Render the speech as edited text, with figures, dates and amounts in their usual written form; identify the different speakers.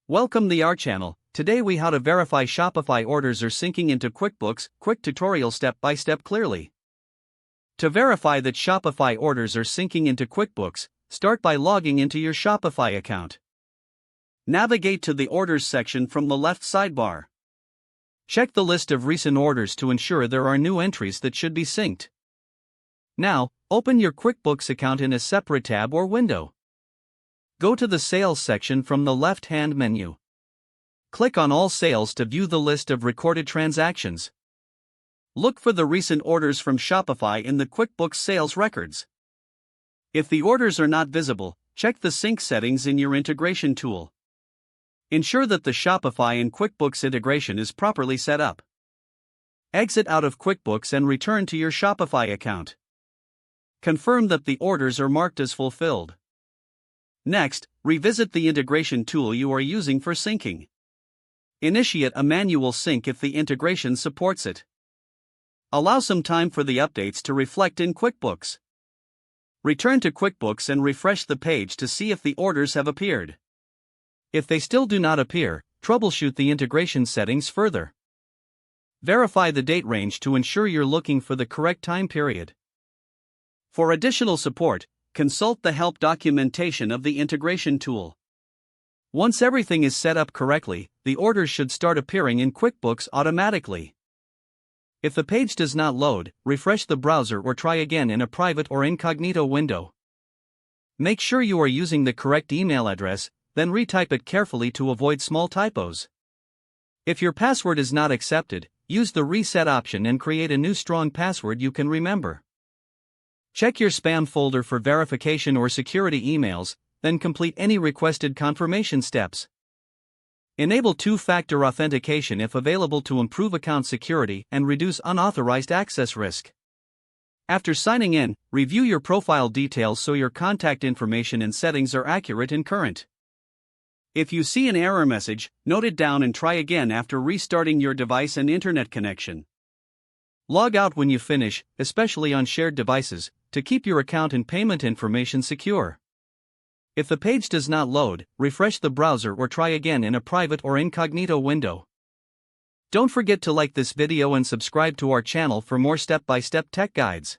Speaker 1: Welcome to our channel. Today we how to verify Shopify orders are syncing into QuickBooks. Quick tutorial step by step clearly. To verify that Shopify orders are syncing into QuickBooks, start by logging into your Shopify account. Navigate to the Orders section from the left sidebar. Check the list of recent orders to ensure there are new entries that should be synced. Now, open your QuickBooks account in a separate tab or window. Go to the Sales section from the left-hand menu. Click on All Sales to view the list of recorded transactions. Look for the recent orders from Shopify in the QuickBooks sales records. If the orders are not visible, check the sync settings in your integration tool. Ensure that the Shopify and QuickBooks integration is properly set up. Exit out of QuickBooks and return to your Shopify account. Confirm that the orders are marked as fulfilled. Next, revisit the integration tool you are using for syncing. Initiate a manual sync if the integration supports it. Allow some time for the updates to reflect in QuickBooks. Return to QuickBooks and refresh the page to see if the orders have appeared. If they still do not appear, troubleshoot the integration settings further. Verify the date range to ensure you're looking for the correct time period. For additional support, consult the help documentation of the integration tool. Once everything is set up correctly, the orders should start appearing in QuickBooks automatically. If the page does not load, refresh the browser or try again in a private or incognito window. Make sure you are using the correct email address, then retype it carefully to avoid small typos. If your password is not accepted, use the reset option and create a new strong password you can remember. Check your spam folder for verification or security emails, then complete any requested confirmation steps. Enable two-factor authentication if available to improve account security and reduce unauthorized access risk. After signing in, review your profile details so your contact information and settings are accurate and current. If you see an error message, note it down and try again after restarting your device and internet connection. Log out when you finish, especially on shared devices, to keep your account and payment information secure. If the page does not load, refresh the browser or try again in a private or incognito window. Don't forget to like this video and subscribe to our channel for more step-by-step tech guides.